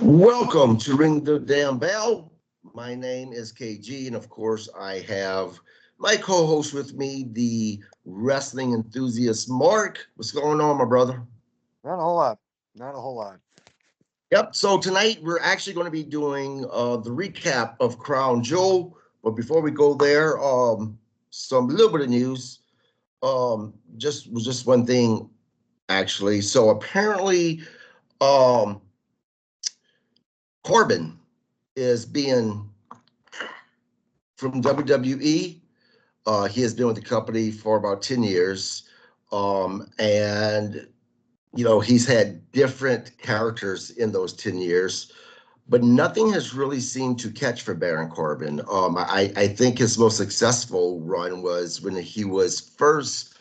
Welcome to Ring the Damn Bell. My name is KG, and of course, I have my co host with me, the wrestling enthusiast Mark. What's going on, my brother? Not a whole lot. Not a whole lot. Yep, so tonight we're actually going to be doing the recap of Crown Jewel. But before we go there, some little bit of news. Just one thing, actually. So apparently, um, Corbin is being from WWE. He has been with the company for about 10 years. And, he's had different characters in those 10 years, but nothing has really seemed to catch for Baron Corbin. I think his most successful run was when he was first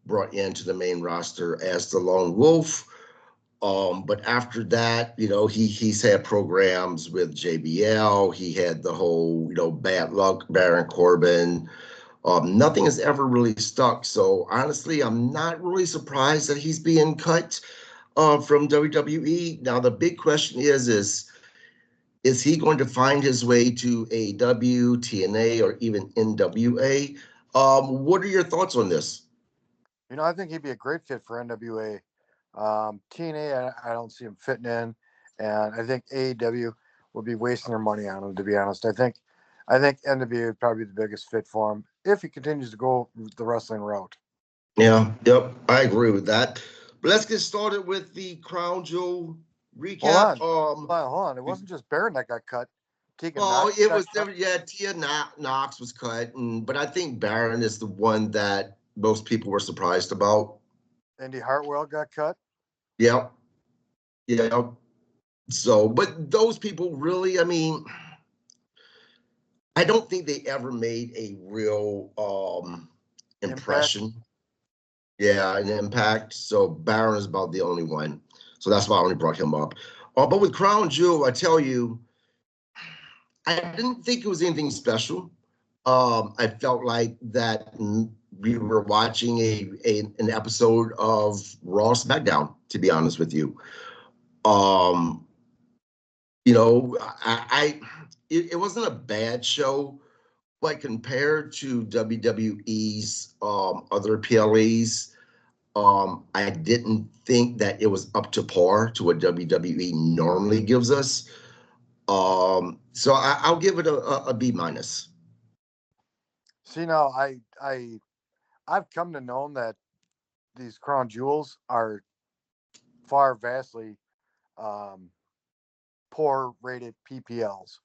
brought into the main roster as the Lone Wolf. But after that, he's had programs with JBL. He had the whole, bad luck Baron Corbin. Nothing has ever really stuck. So honestly, I'm not really surprised that he's being cut from WWE. Now the big question is he going to find his way to AEW, TNA, or even NWA? What are your thoughts on this? I think he'd be a great fit for NWA. TNA, I don't see him fitting in, and I think AEW would be wasting their money on him. To be honest, I think NWA would probably be the biggest fit for him if he continues to go the wrestling route. Yeah, yep, I agree with that. But let's get started with the Crown Jewel Hold recap. on, hold on. It wasn't just Baron that got cut. Tegan Well, Knox it got was cut. yeah, Tia Knox was cut, but I think Baron is the one that most people were surprised about. Indy Hartwell got cut. Yep, yep. So, but those people really, I mean, I don't think they ever made a real Impact. impression. Yeah, an impact. So Baron is about the only one. So that's why I only brought him up. But with Crown Jewel, I tell you, I didn't think it was anything special. I felt like that we were watching an episode of Raw SmackDown, to be honest with you. Um, it wasn't a bad show, but compared to WWE's other PLEs, I didn't think that it was up to par to what WWE normally gives us. So I'll give it a B minus. See now, I've come to know that these crown jewels are far vastly um, poor rated PPLs.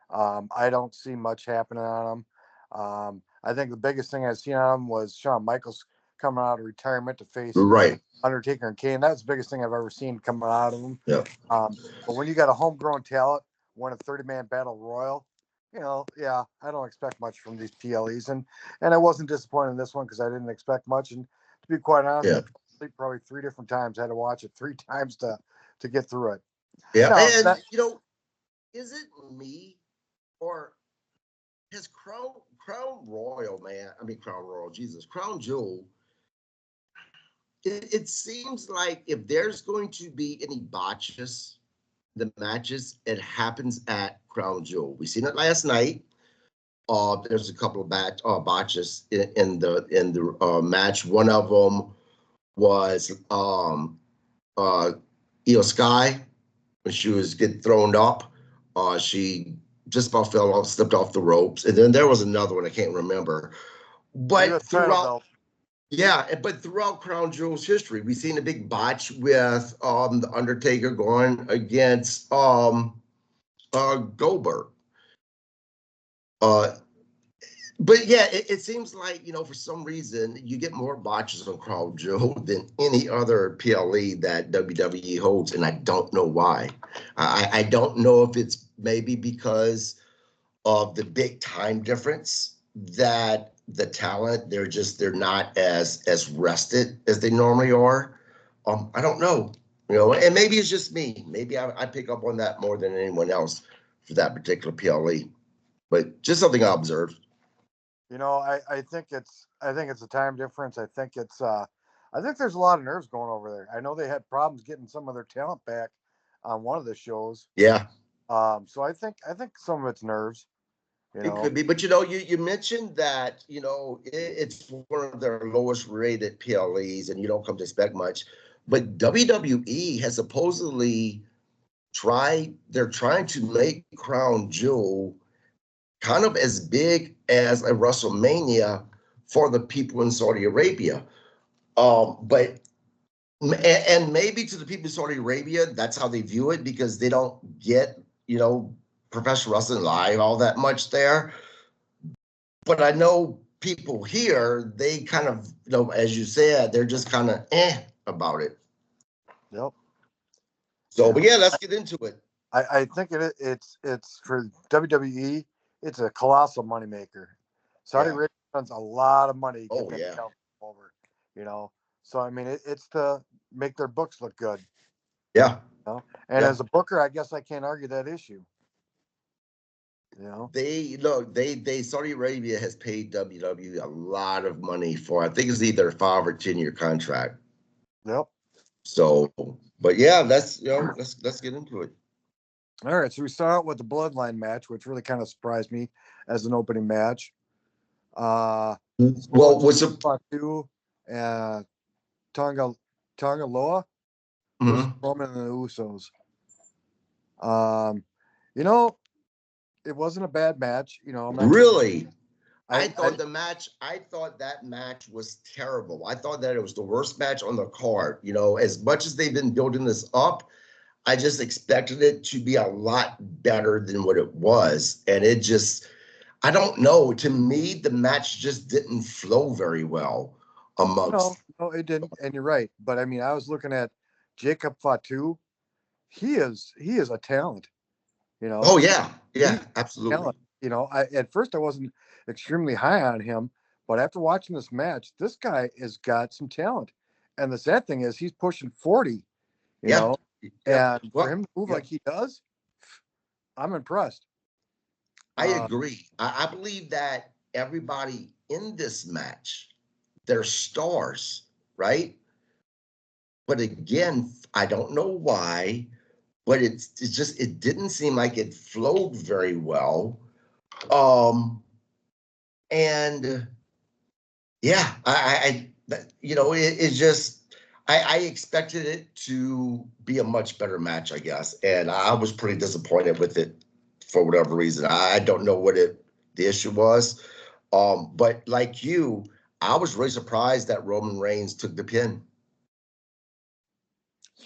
I don't see much happening on them. I think the biggest thing I've seen on them was Shawn Michaels coming out of retirement to face Right. Undertaker and Kane. That's the biggest thing I've ever seen coming out of them. Yeah. But when you got a homegrown talent, win a 30-man battle royal, yeah, I don't expect much from these PLEs. And I wasn't disappointed in this one because I didn't expect much. And to be quite honest, Yeah. I probably three different times. I had to watch it three times to get through it. Yeah. Now, And, is it me or has Crown Royal, man? I mean, Crown Royal, Jesus, Crown Jewel. It seems like if there's going to be any botches, the matches, it happens at Crown Jewel. We seen it last night. There's a couple of botches in the match. One of them was Io Sky when she was getting thrown up. She just about fell off, slipped off the ropes, and then there was another one I can't remember. But U.S. title throughout, belt. yeah, but throughout Crown Jewel's history, we've seen a big botch with the Undertaker going against Goldberg. Uh, but yeah, it seems like for some reason you get more botches on Crown Jewel than any other PLE that WWE holds, and I don't know why. I don't know if it's maybe because of the big time difference that the talent they're not as rested as they normally are. I don't know, and maybe it's just me. Maybe I pick up on that more than anyone else for that particular PLE, but just something I observed. I think it's a time difference. I think there's a lot of nerves going over there. I know they had problems getting some of their talent back on one of the shows. Yeah, So I think some of it's nerves, you it know. could be. But you mentioned that it's one of their lowest rated PLEs, and you don't come to expect much. But WWE has supposedly they're trying to make Crown Jewel kind of as big as a WrestleMania for the people in Saudi Arabia. But and maybe to the people in Saudi Arabia, that's how they view it because they don't get, professional wrestling live all that much there. But I know people here, they kind of, as you said, they're just kind of about it. Yep. So, You but know, yeah, let's get into it. I think it's for WWE. It's a colossal moneymaker. Saudi Yeah. Arabia spends a lot of money to get Oh, that yeah. talent over. You know, so I mean, it's to make their books look good. Yeah. You know, and Yeah. as a booker, I guess I can't argue that issue. You know, Saudi Arabia has paid WWE a lot of money for, I think it's either a 5 or 10 year contract. yep. So, but yeah, let's get into it. All right, so we start out with the Bloodline match, which really kind of surprised me as an opening match. Well, what's up? Fatu, uh, Tonga Loa versus Mhm. Roman and the Usos. Um, you know, it wasn't a bad match. You know, I'm not gonna. Really? I I thought that match was terrible. I thought that it was the worst match on the card. As much as they've been building this up, I just expected it to be a lot better than what it was. And it just, I don't know. To me, the match just didn't flow very well no, amongst. no, it didn't, and you're right. But I mean, I was looking at Jacob Fatu. He is a talent. You know, Oh, yeah. he's Yeah, absolutely. talent. You know, I at first I wasn't extremely high on him, but after watching this match, this guy has got some talent. And the sad thing is, he's pushing 40. You Yeah. know, Yeah. and for Well, him to move yeah, like he does, I'm impressed. I Uh, agree. I believe that everybody in this match, they're stars, right? But again, I don't know why, but it didn't seem like it flowed very well. And yeah, it's just I expected it to be a much better match, I guess, and I was pretty disappointed with it for whatever reason. I don't know what the issue was, but like you, I was really surprised that Roman Reigns took the pin.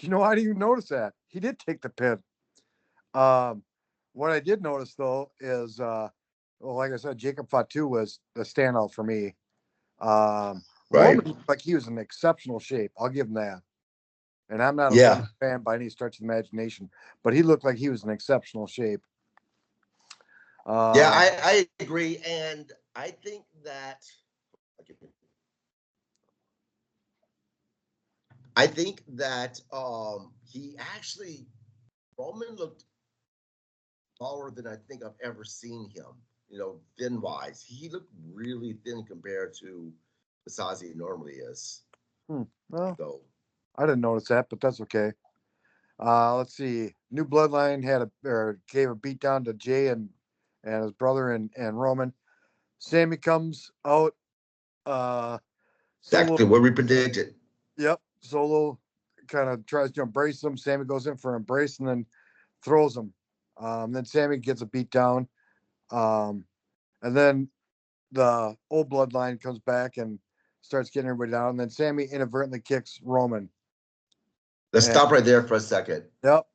you know, I didn't even notice that he did take the pin. Um, what I did notice though is, well, like I said, Jacob Fatu was the standout for me. Right? Roman looked like he was in exceptional shape. I'll give him that. And I'm not a Yeah, Roman fan by any stretch of the imagination, but he looked like he was in exceptional shape. yeah, Uh, I agree, and I think that he actually Roman looked taller than I think I've ever seen him. Thin wise, he looked really thin compared to the size he normally is. well, So I didn't notice that, but that's okay. Let's see. New Bloodline had gave a beat down to Jay and his brother and Roman. Sammy comes out. Solo. exactly what we predicted. Yep. Solo kind of tries to embrace him. Sammy goes in for an embrace and then throws him. Then Sammy gets a beat down. Um, and then the old bloodline comes back and starts getting everybody down. And then Sammy inadvertently kicks Roman. Let's And stop right there for a second. yep.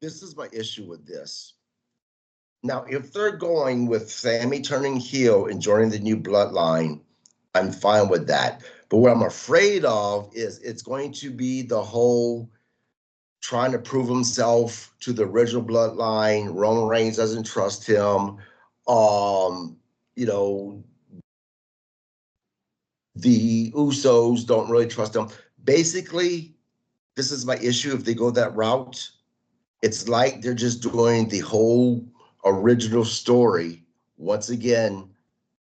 This is my issue with this. Now, if they're going with Sammy turning heel and joining the new bloodline, I'm fine with that. But what I'm afraid of is it's going to be the whole trying to prove himself to the original bloodline. Roman Reigns doesn't trust him. Um, you know, the Usos don't really trust him. Basically, this is my issue if they go that route. It's like they're just doing the whole original story once again,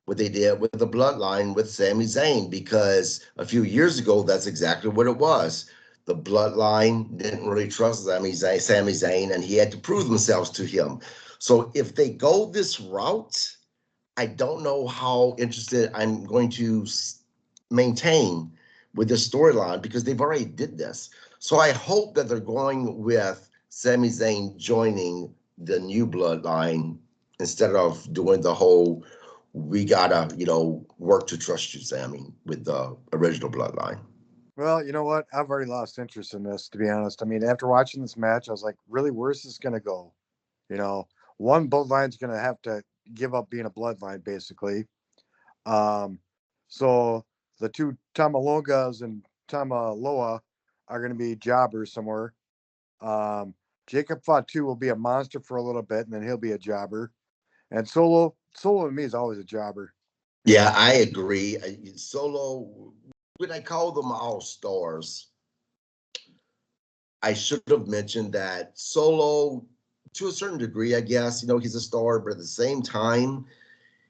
what they did with the bloodline with Sami Zayn, because a few years ago, that's exactly what it was. The bloodline didn't really trust Sami Zayn, and he had to prove themselves to him. So if they go this route, I don't know how interested I'm going to maintain with this storyline because they've already did this. So I hope that they're going with Sami Zayn joining the new bloodline instead of doing the whole we gotta, work to trust you, Sammy, with the original bloodline. Well, you know what? I've already lost interest in this, to be honest. I mean, after watching this match, I was like, really, where's this going to go? You know, one bloodline's going to have to give up being a bloodline, basically. Um, so the two Tamalongas and Tamaloa are going to be jobbers somewhere. Um, Jacob Fatu will be a monster for a little bit, and then he'll be a jobber. And Solo to me is always a jobber. Yeah, I agree. Solo, when I call them all stars, I should have mentioned that Solo, to a certain degree, I guess, he's a star, but at the same time,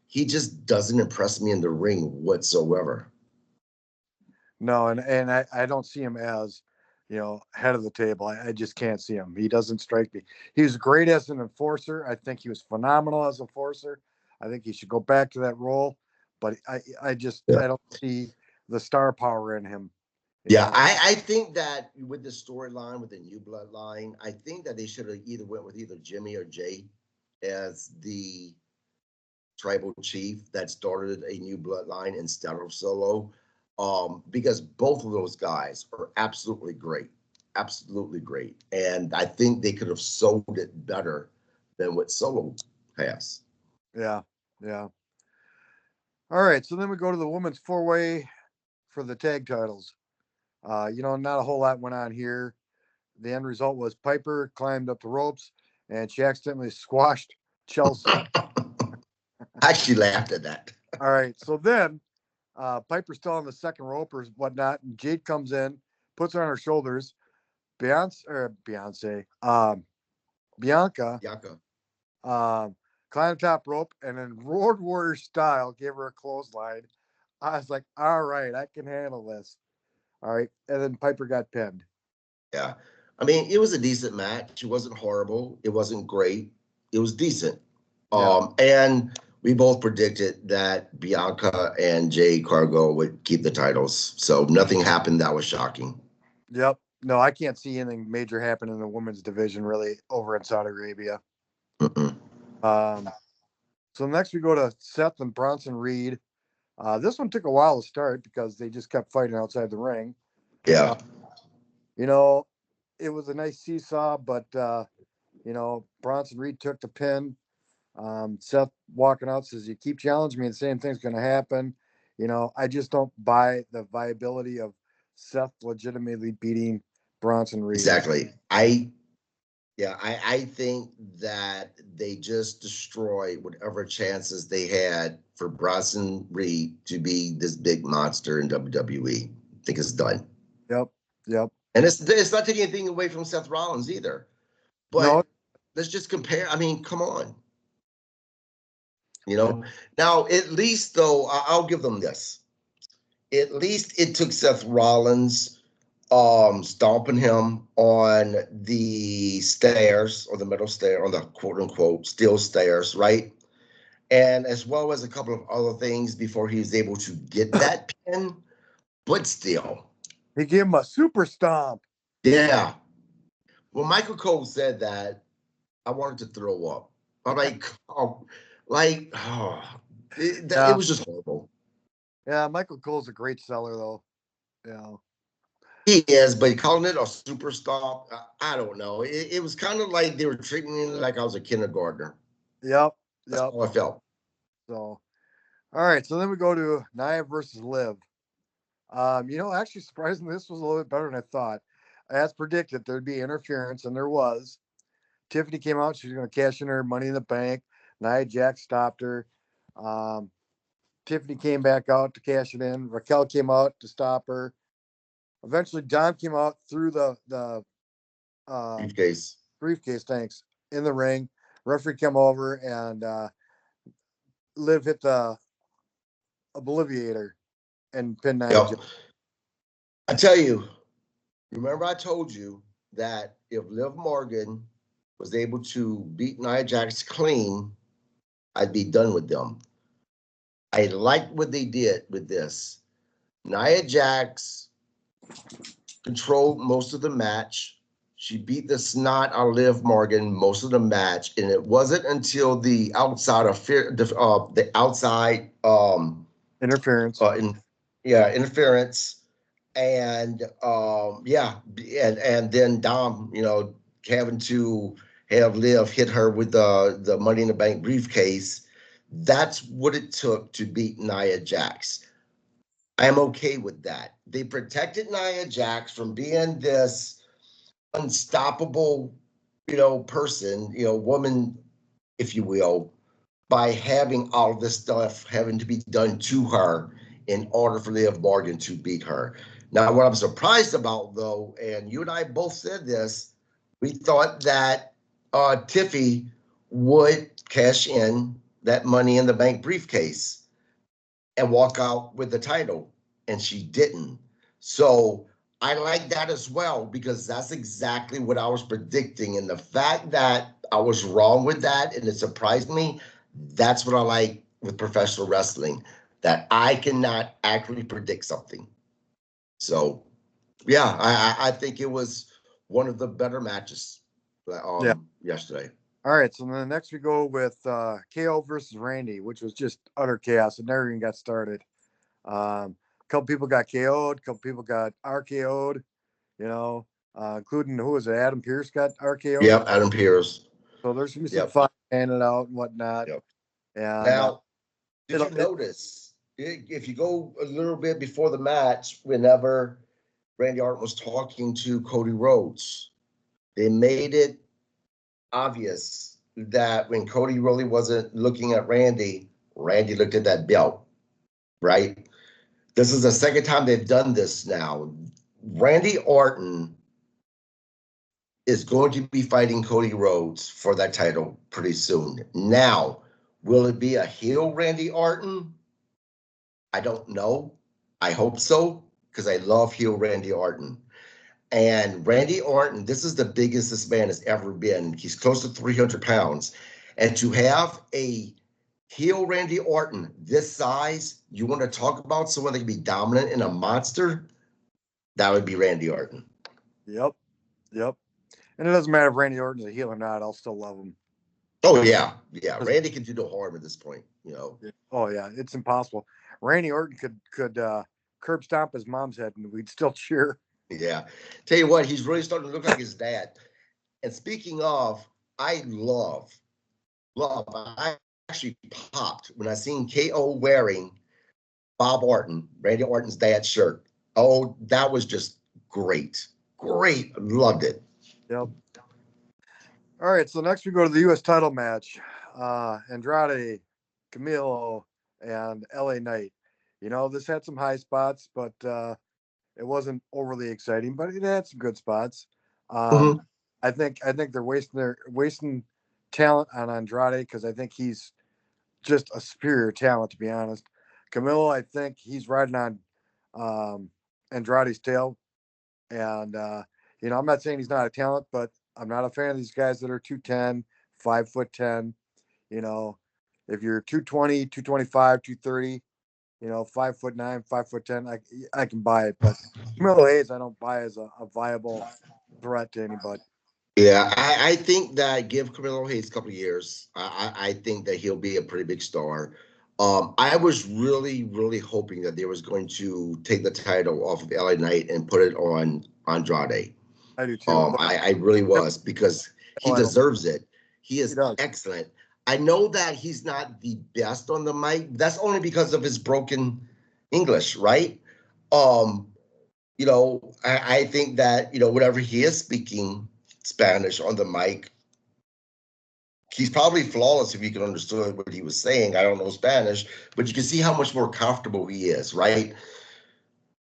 he just doesn't impress me in the ring whatsoever. No, and I don't see him as, head of the table. I just can't see him. He doesn't strike me. He was great as an enforcer. I think he was phenomenal as an enforcer. I think he should go back to that role. But Yeah. I don't see the star power in him. Yeah, I think that with the storyline with the new bloodline, I think that they should have either went with either Jimmy or Jay as the tribal chief that started a new bloodline instead of Solo, because both of those guys are absolutely great, and I think they could have sold it better than what Solo has. Yeah, yeah. All right, so then we go to the women's four-way for the tag titles. Not a whole lot went on here. The end result was Piper climbed up the ropes and she accidentally squashed Chelsea. I actually laughed at that. All right, so then Piper's still on the second rope or whatnot, and Jade comes in, puts her on her shoulders. Bianca Yaka. um, climbed top rope and then Road Warrior style gave her a clothesline. I was like, all right, I can handle this. All right, and then Piper got pinned. Yeah. I mean, it was a decent match. It wasn't horrible. It wasn't great. It was decent. Yeah, And we both predicted that Bianca and Jay Cargo would keep the titles. So nothing happened that was shocking. yep. No, I can't see anything major happen in the women's division really over in Saudi Arabia. Mm-mm. Um, so next we go to Seth and Bronson Reed. This one took a while to start because they just kept fighting outside the ring. Uh, Yeah, you know, it was a nice seesaw, but Bronson Reed took the pin. Seth walking out says, "You keep challenging me, the same thing's going to happen." I just don't buy the viability of Seth legitimately beating Bronson Reed. exactly. I think that they just destroyed whatever chances they had for Bronson Reed to be this big monster in WWE. I think it's done. Yep, yep. And it's not taking anything away from Seth Rollins either. No, But let's just compare. I mean, come on. Now at least though, I'll give them this. At least it took Seth Rollins stomping him on the stairs or the metal stair on the quote unquote steel stairs, right? And as well as a couple of other things before he was able to get that pin, but still. he gave him a super stomp. Yeah. When Michael Cole said that, I wanted to throw up. I'm like, oh, it Yeah, was just horrible. yeah. Michael Cole's a great seller, though. Yeah, He is, but calling it a superstar, I don't know. It was kind of like they were treating me like I was a kindergartner. yep, That's yep. how I felt. So, all right. So then we go to Nia versus Liv. Actually, surprisingly, this was a little bit better than I thought. As predicted, there'd be interference, and there was. Tiffany came out. She was going to cash in her money in the bank. Nia Jax stopped her. Um, Tiffany came back out to cash it in. Raquel came out to stop her. Eventually, Dom came out through the um, Briefcase. briefcase. Thanks in the ring. Referee came over and Liv hit the obliviator and pinned Nia Yep. Jax. I tell you, Remember, I told you that if Liv Morgan was able to beat Nia Jax clean, I'd be done with them. I liked what they did with this. Nia Jax controlled most of the match. She beat the snot out of Liv Morgan most of the match, and it wasn't until the outside of the outside Interference. in, yeah, interference, and and then Dom, having to have Liv hit her with the Money in the Bank briefcase. That's what it took to beat Nia Jax. I am okay with that. They protected Nia Jax from being this unstoppable, person, woman, if you will, by having all of this stuff having to be done to her in order for Liv Morgan to beat her. Now, what I'm surprised about, though, and you and I both said this, we thought that Tiffy would cash in that Money in the Bank briefcase and walk out with the title, and she didn't. So I like that as well because that's exactly what I was predicting. And the fact that I was wrong with that and it surprised me, that's what I like with professional wrestling, that I cannot accurately predict something. So yeah, I think it was one of the better matches Yeah. yesterday. All right. So then next we go with KO versus Randy, which was just utter chaos. It never even got started. A couple people got KO'd. A couple people got RKO'd. You know, including who was it? Adam Pierce got RKO'd. Yep, Adam Pierce. So there's gonna be some Yep, fun handing out and whatnot. yep. And Now, did you notice if you go a little bit before the match, whenever Randy Orton was talking to Cody Rhodes, they made it obvious that when Cody really wasn't looking at Randy, Randy looked at that belt, right? This is the second time they've done this now. Randy Orton is going to be fighting Cody Rhodes for that title pretty soon. Now, will it be a heel Randy Orton? I don't know. I hope so because I love heel Randy Orton. And Randy Orton, this is the biggest this man has ever been. He's close to 300 pounds. And to have a heel Randy Orton this size, you want to talk about someone that can be dominant and a monster? That would be Randy Orton. Yep. Yep. And it doesn't matter if Randy Orton's a heel or not. I'll still love him. Oh, yeah. Yeah. Randy can do no harm at this point. Oh yeah, it's impossible. Randy Orton could curb stomp his mom's head and we'd still cheer. Yeah. Tell you what, he's really starting to look like his dad. And speaking of, I love, I actually popped when I seen KO wearing Bob Orton, Randy Orton's dad's shirt. Oh, that was just great. Great. Loved it. Yep. All right, so next we go to the U.S. title match. Andrade, Camilo, and LA Knight. This had some high spots, but it wasn't overly exciting, but it had some good spots. Um, Mm-hmm. I think they're wasting talent on Andrade because I think he's just a superior talent, to be honest. Camilo, I think he's riding on um, Andrade's tail, and I'm not saying he's not a talent, but I'm not a fan of these guys that are 210, 5'10". You know, if you're 220, 225, 230, 5'9", 5'10", I can buy it. But Camilo Hayes, I don't buy as a viable threat to anybody. Yeah, I think that give Camilo Hayes a couple of years. I think that he'll be a pretty big star. I was really, really hoping that they was going to take the title off of LA Knight and put it on Andrade. I do too. But I really was because he I don't. deserves it. He He is does. excellent. I know that he's not the best on the mic. That's only because of his broken English, right? Um, I think that, whenever he is speaking Spanish on the mic, he's probably flawless if you can understand what he was saying. I don't know Spanish, but you can see how much more comfortable he is, right?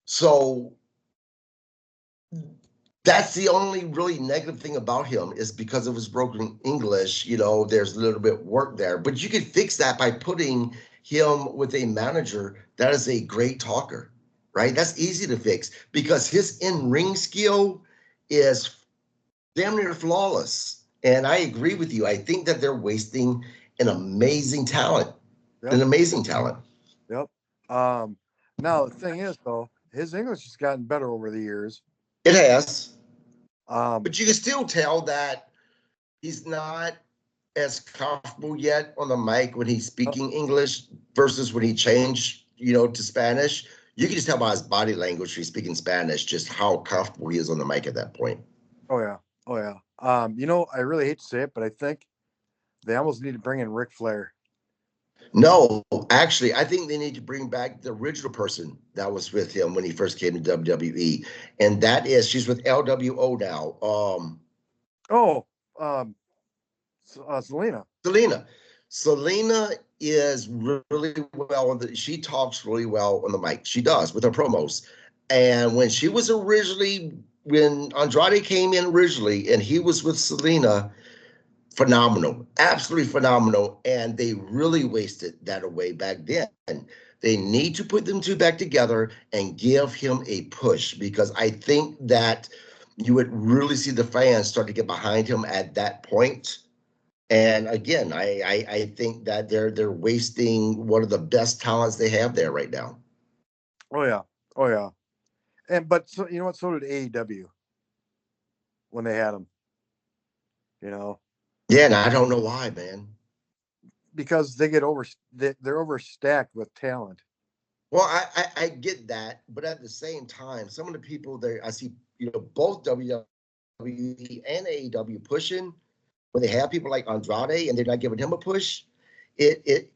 So that's the only really negative thing about him is because of his broken English. There's a little bit work there, but you could fix that by putting him with a manager that is a great talker. right? That's easy to fix because his in-ring skill is damn near flawless. And I agree with you. I think that they're wasting an amazing talent, Yep. an amazing talent. Yep. Now the thing is though, his English has gotten better over the years. It has, Um, but you can still tell that he's not as comfortable yet on the mic when he's speaking English versus when he changed, to Spanish. You can just tell by his body language, he's speaking Spanish, just how comfortable he is on the mic at that point. oh yeah. Oh yeah. I really hate to say it, but I think they almost need to bring in Ric Flair. No, actually, I think they need to bring back the original person that was with him when he first came to WWE, and that is she's with LWO now. Oh, um, Selena. Selena. Selena is really well on the. She talks really well on the mic. She does with her promos, and when Andrade came in originally, and he was with Selena, phenomenal, absolutely phenomenal. And they really wasted that away back then. They need to put them two back together and give him a push because I think that you would really see the fans start to get behind him at that point. And again, I think that they're wasting one of the best talents they have there right now. Oh yeah. Oh yeah. And but so you know what? So did AEW when they had him. You know, Yeah, and I don't know why, man. because they're overstacked with talent. Well, I get that, but at the same time, some of the people there I see, both WWE and AEW pushing when they have people like Andrade and they're not giving him a push, it it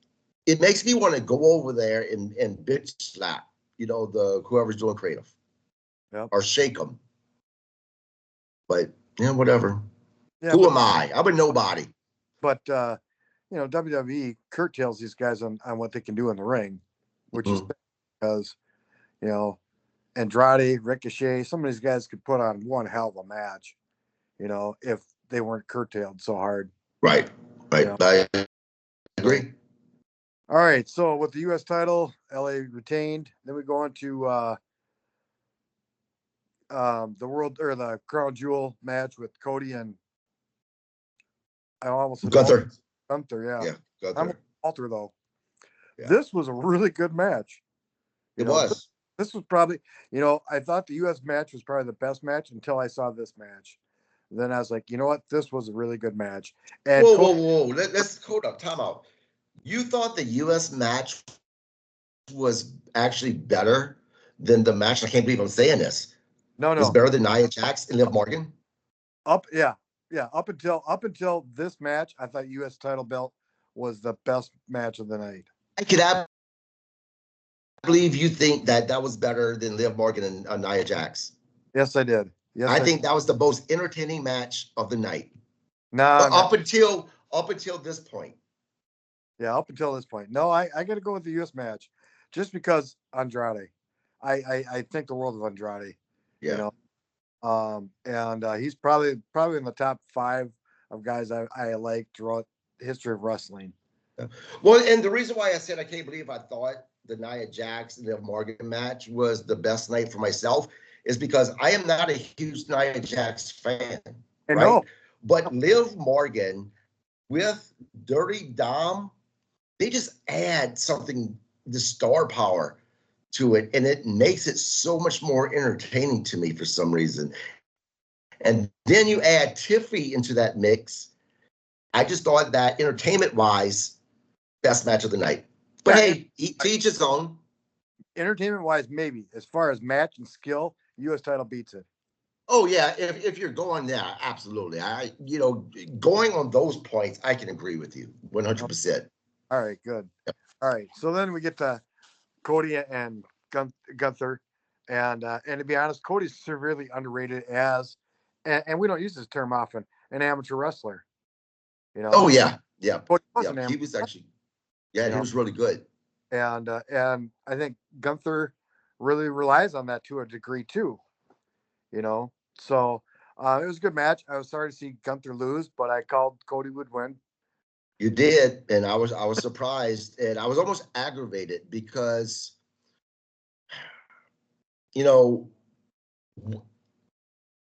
it makes me want to go over there and bitch slap, the whoever's doing creative Yep. or shake them. But yeah, whatever. Yeah, Who am I? I'm a nobody. but WWE curtails these guys on what they can do in the ring, which is Mhm. because you know Andrade, Ricochet, some of these guys could put on one hell of a match. If they weren't curtailed so hard. Right, You right. know. I agree. All right. So with the U.S. title, LA retained. Then we go on to the world or the Crown Jewel match with Cody and I almost said Walter. Gunther. Gunther, yeah. Yeah, I'm Gunther. Walter though. Yeah, This was a really good match. You it know, was. this was probably, I thought the U.S. match was probably the best match until I saw this match. Then I was like, you know what? This was a really good match. And Whoa, whoa, Cody, whoa. Let's hold up. Time out. You thought the U.S. match was actually better than the match? I can't believe I'm saying this. no, Was no, better than Nia Jax and Liv Morgan? yeah, yeah. Up until this match, I thought U.S. title belt was the best match of the night. I could believe you think that that was better than Liv Morgan and Nia Jax. Yes, I did. Yes, I I did. think that was the most entertaining match of the night No, no, up until this point. yeah, up until this point. No, I got to go with the U.S. match, just because Andrade. I think the world of Andrade. You Yeah. know, and he's probably in the top five of guys I like throughout the history of wrestling. Yeah. Well, and the reason why I said I can't believe I thought the Nia Jax and Liv Morgan match was the best night for myself is because I am not a huge Nia Jax fan, And right? no, But Liv Morgan with Dirty Dom, they just add something, the star power to it, and it makes it so much more entertaining to me for some reason. And then you add Tiffy into that mix. I just thought that entertainment wise, best match of the night. But yeah, hey, to each his own. entertainment wise, maybe as far as match and skill, U.S. title beats it. Oh yeah, if you're going there, absolutely. Going on those points, I can agree with you 100%. All right, good. All right, so then we get to Cody and Gunther, and to be honest, Cody's severely underrated and we don't use this term often, an amateur wrestler. You know, Oh yeah, yeah, Cody was yeah. an He amateur, was actually, yeah, you he know, was really good. and I think Gunther really relies on that to a degree too. You know, so it was a good match. I was sorry to see Gunther lose, but I called Cody would win. You did, and I was surprised, and I was almost aggravated because you know,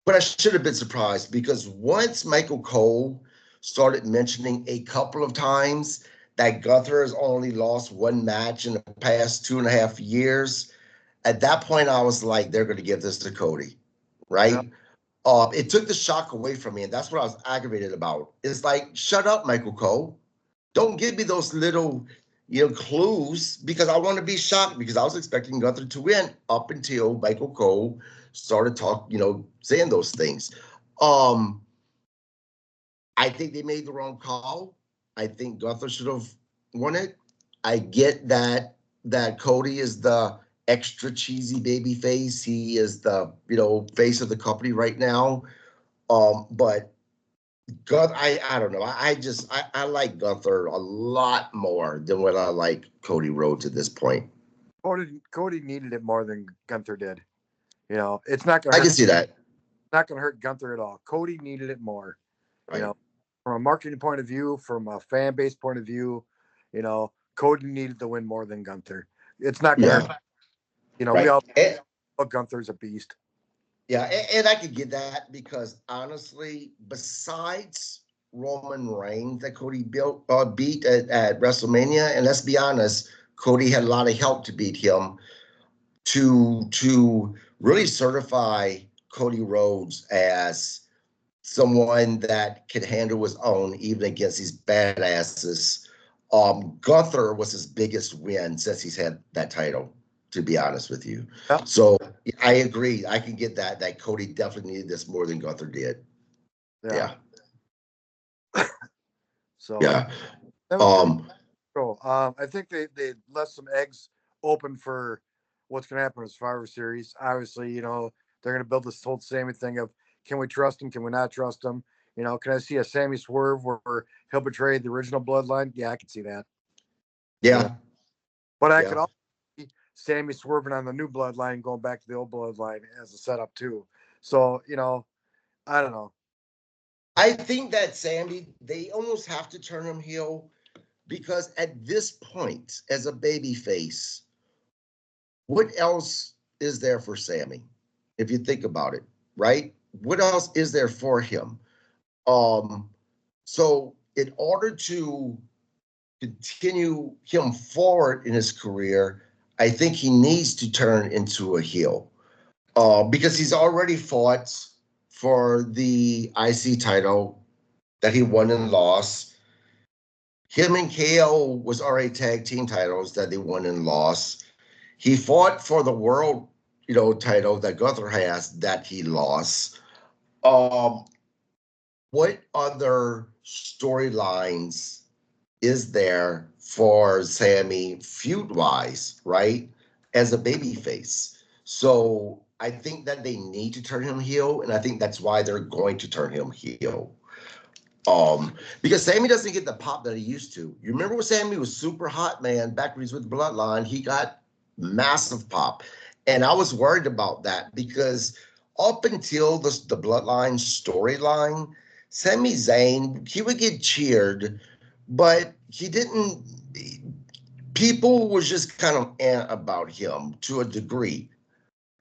but I should have been surprised because once Michael Cole started mentioning a couple of times that Gunther has only lost one match in the past 2.5 years, at that point I was like, they're going to give this to Cody, Yeah. right? It took the shock away from me, and that's what I was aggravated about. It's like, shut up, Michael Cole. Don't give me those little, clues because I want to be shocked because I was expecting Gunther to win up until Michael Cole started saying those things. Um, I think they made the wrong call. I think Gunther should have won it. I get that Cody is the extra cheesy baby face. He is the face of the company right now. But I don't know. I like Gunther a lot more than what I like Cody Rhodes at this point. Cody needed it more than Gunther did. It's not gonna I can hurt. see that. Not gonna hurt Gunther at all. Cody needed it more. You Right. know, from a marketing point of view, from a fan base point of view, Cody needed the win more than Gunther. It's not gonna hurt. Yeah. We Right. all know Gunther's a beast. Yeah, and I could get that because honestly, besides Roman Reigns that Cody beat at WrestleMania, and let's be honest, Cody had a lot of help to beat him to really certify Cody Rhodes as someone that could handle his own even against these badasses. Gunther was his biggest win since he's had that title, to be honest with you. Yeah. So I agree. I can get that Cody definitely needed this more than Gunther did. Yeah. Yeah. So Yeah. that was pretty Um, cool. I think they left some eggs open for what's going to happen in Survivor Series. Obviously, they're going to build this whole Sammy thing of can we trust him? Can we not trust him? Can I see a Sammy swerve where he'll betray the original bloodline? Yeah, I can see that. yeah. But I could Yeah. also see Sammy swerving on the new bloodline, going back to the old bloodline as a setup too. So I don't know. I think that Sammy, they almost have to turn him heel because at this point, as a baby face, what else is there for Sammy? If you think about it, right? What else is there for him? Um, so in order to continue him forward in his career, I think he needs to turn into a heel. Because he's already fought for the IC title that he won and lost. Him and KO was already tag team titles that they won and lost. He fought for the world, title that Gunther has that he lost. Um, what other storylines is there for Sammy feud wise, right? As a babyface. So I think that they need to turn him heel, and I think that's why they're going to turn him heel. Because Sammy doesn't get the pop that he used to. You remember when Sammy was super hot, man, back when he was with Bloodline, he got massive pop. And I was worried about that because up until the Bloodline storyline, Sami Zayn, he would get cheered, but he didn't. People was just kind of about him to a degree.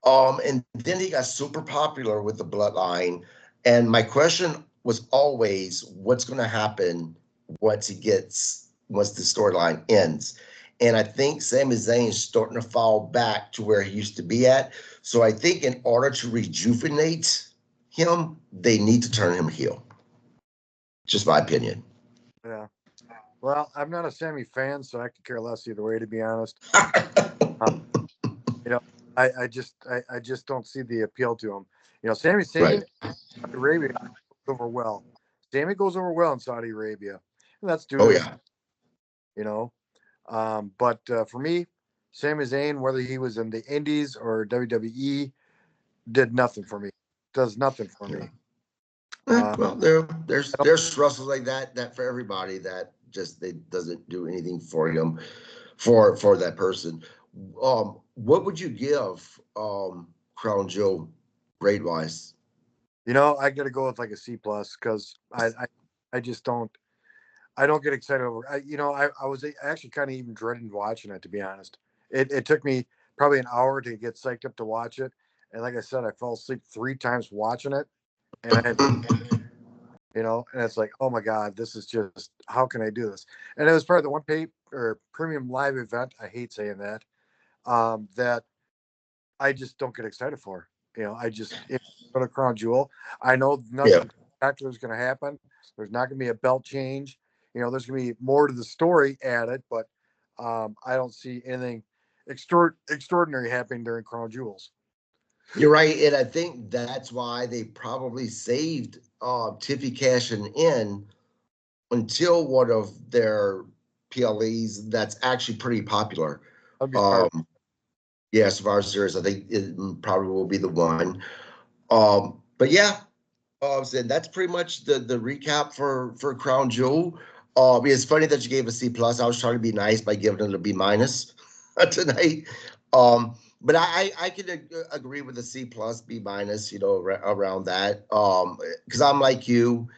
And then he got super popular with the Bloodline. And my question was always, what's going to happen once once the storyline ends? And I think Sami Zayn's starting to fall back to where he used to be at. So I think in order to rejuvenate him, they need to turn him heel. Just my opinion. Yeah. Well, I'm not a Sammy fan, so I could care less either way, to be honest. Uh, you know, I just don't see the appeal to him. Sami Right. Zayn, Saudi Arabia goes over well. Sammy goes over well in Saudi Arabia, and that's due Oh, to his. yeah. You know, but for me, Sami Zayn, whether he was in the Indies or WWE, did nothing for me. Does nothing for Yeah. me. Uh, Well, there's wrestlers like that for everybody that just they doesn't do anything for him for that person. What would you give Crown Jewel grade wise? I got to go with like a C plus because I just don't. I don't get excited over. I was actually kind of even dreading watching it, to be honest. It took me probably an hour to get psyched up to watch it. And like I said, I fell asleep 3 times watching it, and I had, and it's like, oh my god, this is just, how can I do this? And it was part of the one pay or premium live event. I hate saying that. That I just don't get excited for. I just, it's for the crown jewel. I know Yeah. nothing spectacular is going to happen. There's not going to be a belt change. There's going to be more to the story added, but I don't see anything extraordinary happening during crown jewels. You're right, and I think that's why they probably saved Tiffy cashing in until one of their PLEs that's actually pretty popular. That'd be smart. Um, yeah, Survivor Series, I think it probably will be the one. But yeah, so that's pretty much the recap for Crown Jewel. It's funny that you gave a C plus. I was trying to be nice by giving it a B minus tonight. But I can agree with a C plus, B minus, around that. Because I'm like you,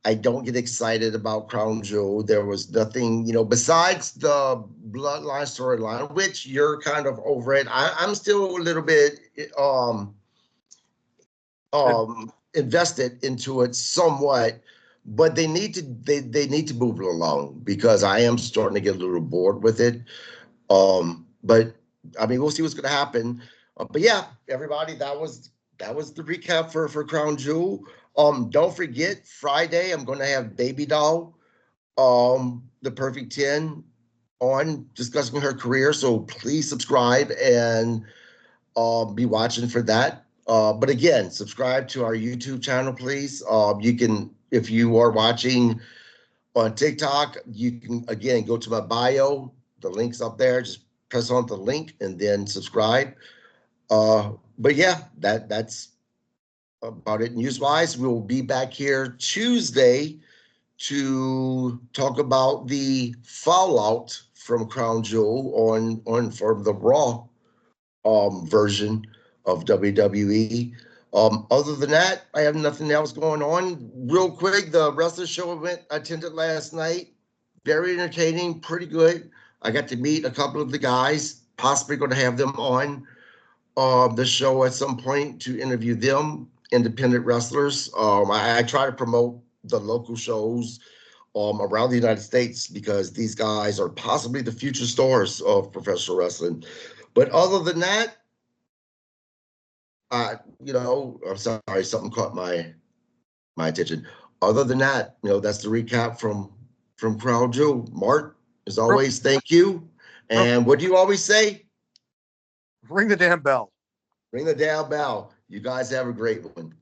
I don't get excited about Crown Jewel. There was nothing, besides the Bloodline storyline, which you're kind of over it. I'm still a little bit invested into it somewhat, but they need to they need to move it along because I am starting to get a little bored with it. But I mean, we'll see what's going to happen. But yeah, everybody, that was the recap for Crown Jewel. Don't forget Friday, I'm going to have Baby Doll, the Perfect 10, on discussing her career. So please subscribe and be watching for that. But again, subscribe to our YouTube channel, please. You can, if you are watching on TikTok, you can again go to my bio. The link's up there. Just press on the link and then subscribe. But yeah, that's about it. News wise, we will be back here Tuesday to talk about the fallout from Crown Jewel on for the Raw version of WWE. Other than that, I have nothing else going on. Real quick, the wrestler show event I attended last night, very entertaining, pretty good. I got to meet a couple of the guys, possibly going to have them on the show at some point to interview them, independent wrestlers. I try to promote the local shows around the United States because these guys are possibly the future stars of professional wrestling. But other than that, I'm sorry, something caught my attention. Other than that, that's the recap from Crown Jewel. Mark, as always, thank you. And what do you always say? Ring the damn bell. Ring the damn bell. You guys have a great one.